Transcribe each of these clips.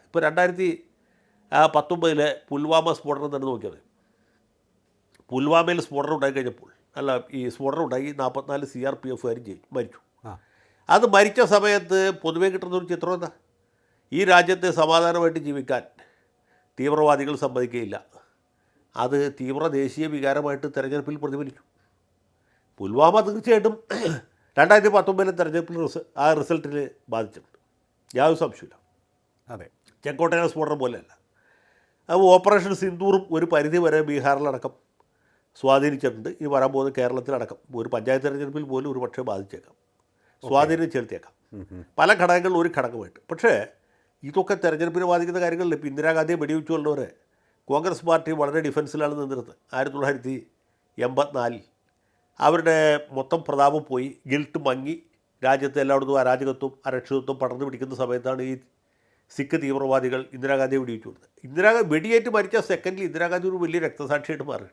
ഇപ്പോൾ 2019 പുൽവാമ സ്ഫോടനം തന്നെ നോക്കിയത്. പുൽവാമയിൽ സ്ഫോടനം ഉണ്ടായിക്കഴിഞ്ഞപ്പോൾ ഈ സ്ഫോടനം ഉണ്ടായി 44 CRPF മരിച്ചു. അത് മരിച്ച സമയത്ത് പൊതുവെ കിട്ടുന്നൊരു ചിത്രം എന്താ? ഈ രാജ്യത്തെ സമാധാനമായിട്ട് ജീവിക്കാൻ തീവ്രവാദികൾ സമ്മതിക്കുകയില്ല. അത് തീവ്ര ദേശീയ വികാരമായിട്ട് തെരഞ്ഞെടുപ്പിൽ പ്രതിഫലിച്ചു. പുൽവാമ തീർച്ചയായിട്ടും 2019 തെരഞ്ഞെടുപ്പിൽ ആ റിസൾട്ടിൽ ബാധിച്ചിട്ടുണ്ട്, യാതൊരു സംശയമില്ല. അതെ, ചെങ്കോട്ടയിലെ സ്ഫോടനം പോലെയല്ല. അപ്പോൾ ഓപ്പറേഷൻ സിന്ദൂറും ഒരു പരിധി വരെ ബീഹാറിലടക്കം സ്വാധീനിച്ചിട്ടുണ്ട്. ഈ വരാൻ പോകുന്ന കേരളത്തിലടക്കം ഒരു പഞ്ചായത്ത് തെരഞ്ഞെടുപ്പിൽ പോലും ഒരു പക്ഷേ ബാധിച്ചേക്കാം, സ്വാധീനം ചെലുത്തിയേക്കാം, പല ഘടകങ്ങളിൽ ഒരു ഘടകമായിട്ട്. പക്ഷേ ഇതൊക്കെ തെരഞ്ഞെടുപ്പിനെ ബാധിക്കുന്ന കാര്യങ്ങളിൽ ഇപ്പോൾ ഇന്ദിരാഗാന്ധിയെ വെടിവെച്ചുകൊണ്ടവരെ കോൺഗ്രസ് പാർട്ടി വളരെ ഡിഫൻസിലാണ് നിന്നിരുന്നത്. 1984 അവരുടെ മൊത്തം പ്രതാപം പോയി, ഗിൽട്ട് മങ്ങി, രാജ്യത്തെ എല്ലായിടത്തും അരാജകത്വം അരക്ഷിതത്വം പടർന്നു പിടിക്കുന്ന സമയത്താണ് ഈ സിഖ് തീവ്രവാദികൾ ഇന്ദിരാഗാന്ധിയെ വെടിവെച്ചു കൊടുത്തത്. വെടിയേറ്റ് മരിച്ച സെക്കൻഡിൽ ഇന്ദിരാഗാന്ധി ഒരു വലിയ രക്തസാക്ഷിയായിട്ട് മാറി.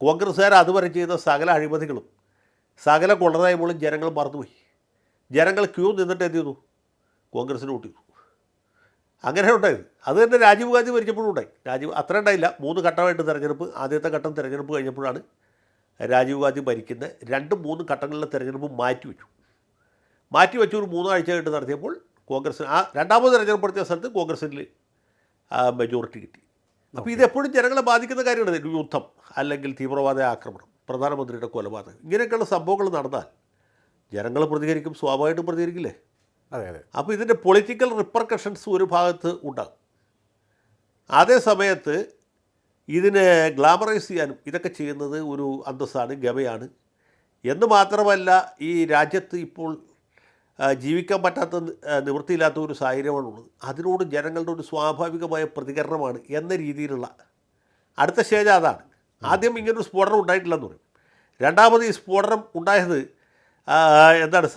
കോൺഗ്രസ്സുകാർ അതുവരെ ചെയ്ത സകല അഴിമതികളും സകല കൊള്ളതായ്മകളും ജനങ്ങൾ മറന്നുപോയി. ജനങ്ങൾ ക്യൂ നിന്നിട്ട് എന്ത് ചെയ്തു? കോൺഗ്രസ്സിന് വോട്ട് ചെയ്തു. അങ്ങനെ ഉണ്ടായത്. അത് തന്നെ രാജീവ് ഗാന്ധി മരിച്ചപ്പോഴും ഉണ്ടായി. അത്ര ഉണ്ടായില്ല, 3 ഘട്ടമായിട്ട് തിരഞ്ഞെടുപ്പ്. ആദ്യത്തെ ഘട്ടം തിരഞ്ഞെടുപ്പ് കഴിഞ്ഞപ്പോഴാണ് രാജീവ് ഗാന്ധി മരിക്കുന്നത്. 2-3 ഘട്ടങ്ങളിലെ തിരഞ്ഞെടുപ്പ് മാറ്റിവെച്ച് ഒരു 3 ആഴ്ച കഴിഞ്ഞ് നടത്തിയപ്പോൾ കോൺഗ്രസ് രണ്ടാമത് തിരഞ്ഞെടുപ്പ് നടത്തിയ സ്ഥലത്ത് കോൺഗ്രസിൽ മെജോറിറ്റി കിട്ടി. അപ്പോൾ ഇതെപ്പോഴും ജനങ്ങളെ ബാധിക്കുന്ന കാര്യമാണ്. യുദ്ധം അല്ലെങ്കിൽ തീവ്രവാദ ആക്രമണം, പ്രധാനമന്ത്രിയുടെ കൊലപാതകം, ഇങ്ങനെയൊക്കെയുള്ള സംഭവങ്ങൾ നടന്നാൽ ജനങ്ങൾ പ്രതികരിക്കും, സ്വാഭാവികമായിട്ടും പ്രതികരിക്കില്ലേ? അതെ അതെ. അപ്പോൾ ഇതിൻ്റെ പൊളിറ്റിക്കൽ റിപ്പർക്കഷൻസ് ഒരു ഭാഗത്ത് ഉണ്ടാകും. അതേ സമയത്ത് ഇതിനെ ഗ്ലാമറൈസ് ചെയ്യാനും ഇതൊക്കെ ചെയ്യുന്നത് ഒരു അന്തസ്സാണ്, ഗമയാണ് എന്ന് മാത്രമല്ല, ഈ രാജ്യത്ത് ഇപ്പോൾ ജീവിക്കാൻ പറ്റാത്ത നിവൃത്തിയില്ലാത്ത ഒരു സാഹചര്യമാണുള്ളത്. അതിനോട് ജനങ്ങളുടെ ഒരു സ്വാഭാവികമായ പ്രതികരണമാണ് എന്ന രീതിയിലുള്ള അടുത്ത സ്റ്റേജ് അതാണ്. ആദ്യം ഇങ്ങനൊരു സ്ഫോടനം ഉണ്ടായിട്ടില്ലെന്ന് പറയും. രണ്ടാമത് ഈ സ്ഫോടനം ഉണ്ടായത്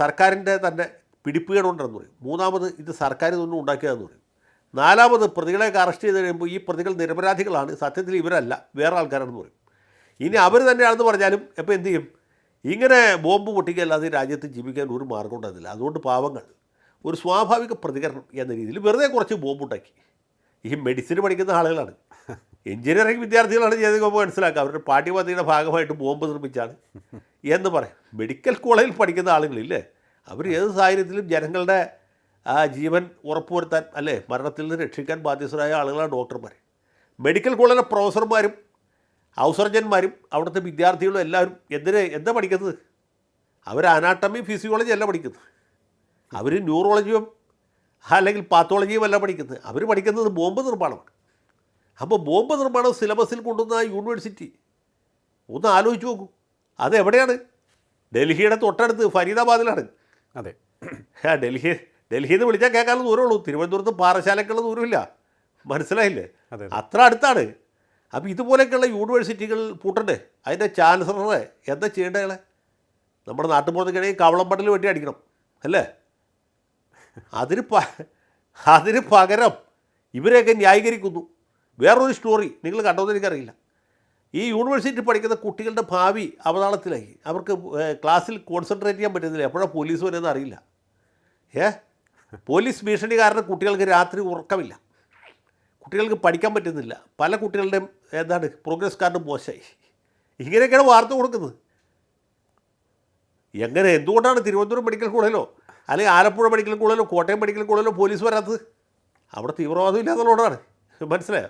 സർക്കാരിൻ്റെ തന്നെ പിടിപ്പുകേടുണ്ടെന്ന് പറയും. മൂന്നാമത് ഇത് സർക്കാർ ഇതൊന്നും ഉണ്ടാക്കിയതെന്ന് പറയും. നാലാമത് പ്രതികളെയൊക്കെ അറസ്റ്റ് ചെയ്ത് കഴിയുമ്പോൾ ഈ പ്രതികൾ നിരപരാധികളാണ്, സത്യത്തിൽ ഇവരല്ല വേറെ ആൾക്കാരാണെന്ന് പറയും. ഇനി അവർ തന്നെയാണെന്ന് പറഞ്ഞാലും ഇപ്പോൾ എന്ത് ചെയ്യും? ഇങ്ങനെ ബോംബ് പൊട്ടിക്കല്ലാതെ രാജ്യത്ത് ജീവിക്കാൻ ഒരു മാർഗം ഉണ്ടാകുന്നില്ല. അതുകൊണ്ട് പാവങ്ങൾ ഒരു സ്വാഭാവിക പ്രതികരണം എന്ന രീതിയിൽ വെറുതെ കുറച്ച് ബോംബുണ്ടാക്കി. ഈ മെഡിസിൻ പഠിക്കുന്ന ആളുകളാണ്, എഞ്ചിനീയറിംഗ് വിദ്യാർത്ഥികളാണ് ചെയ്തപ്പോൾ മനസ്സിലാക്കുക, അവരുടെ പാഠ്യപദ്ധതിയുടെ ഭാഗമായിട്ട് ബോംബ് നിർമ്മിച്ചാണ് എന്ന് പറയും. മെഡിക്കൽ കോളേജിൽ പഠിക്കുന്ന ആളുകളില്ലേ, അവർ ഏത് സാഹചര്യത്തിലും ജനങ്ങളുടെ ജീവൻ ഉറപ്പുവരുത്താൻ അല്ലേ, മരണത്തിൽ നിന്ന് രക്ഷിക്കാൻ ബാധ്യസ്ഥരായ ആളുകളാണ് ഡോക്ടർമാർ. മെഡിക്കൽ കോളേജിലെ പ്രൊഫസർമാരും ഔസർജന്മാരും അവിടുത്തെ വിദ്യാർത്ഥികളും എല്ലാവരും എന്താ പഠിക്കുന്നത്? അവർ അനാട്ടമി ഫിസിയോളജി അല്ല പഠിക്കുന്നത്, അവർ ന്യൂറോളജിയും അല്ലെങ്കിൽ പാത്തോളജിയും അല്ല പഠിക്കുന്നത്, അവർ പഠിക്കുന്നത് ബോംബ് നിർമ്മാണമാണ്. അപ്പോൾ ബോംബ് നിർമ്മാണം സിലബസിൽ കൊണ്ടുവന്ന യൂണിവേഴ്സിറ്റി ഒന്ന് ആലോചിച്ച് നോക്കൂ, അതെവിടെയാണ്? ഡൽഹിയുടെ തൊട്ടടുത്ത് ഫരീദാബാദിലാണ്. അതെ, ഡൽഹിയിൽ നിന്ന് വിളിച്ചാൽ കേൾക്കാനുള്ള ദൂരമുള്ളൂ, തിരുവനന്തപുരത്ത് പാറശാലക്കുള്ള ദൂരമില്ല, മനസ്സിലായില്ലേ? അത്ര അടുത്താണ്. അപ്പോൾ ഇതുപോലെയൊക്കെയുള്ള യൂണിവേഴ്സിറ്റികൾ പൂട്ടണ്ടേ? അതിൻ്റെ ചാൻസലറെ എന്താ ചെയ്യേണ്ടത്? നമ്മുടെ നാട്ടുമ്പുറത്തേക്കാണെങ്കിൽ കവളമ്പട്ടിൽ വെട്ടി അടിക്കണം അല്ലേ? അതിന് പകരം ഇവരെയൊക്കെ ന്യായീകരിക്കുന്നു. വേറൊരു സ്റ്റോറി നിങ്ങൾ കണ്ടോന്ന് എനിക്കറിയില്ല. ഈ യൂണിവേഴ്സിറ്റി പഠിക്കുന്ന കുട്ടികളുടെ ഭാവി അവതാളത്തിലായി. അവർക്ക് ക്ലാസ്സിൽ കോൺസെൻട്രേറ്റ് ചെയ്യാൻ പറ്റുന്നില്ല, എപ്പോഴാണ് പോലീസ് വരുന്നത് അറിയില്ല. പോലീസ് ഭീഷണി കാരണം കുട്ടികൾക്ക് രാത്രി ഉറക്കമില്ല, കുട്ടികൾക്ക് പഠിക്കാൻ പറ്റുന്നില്ല, പല കുട്ടികളുടെയും പ്രോഗ്രസ് കാർഡ് മോശമായി. ഇങ്ങനെയൊക്കെയാണ് വാർത്ത കൊടുക്കുന്നത്. എന്തുകൊണ്ടാണ് തിരുവനന്തപുരം മെഡിക്കൽ കോളേജിലോ അല്ലെങ്കിൽ ആലപ്പുഴ മെഡിക്കൽ കോളേജിലോ കോട്ടയം മെഡിക്കൽ കോളേജിലോ പോലീസ് വരാത്തത്? അവിടെ തീവ്രവാദം ഇല്ലാത്തതുകൊണ്ടാണ്. മനസ്സിലായോ?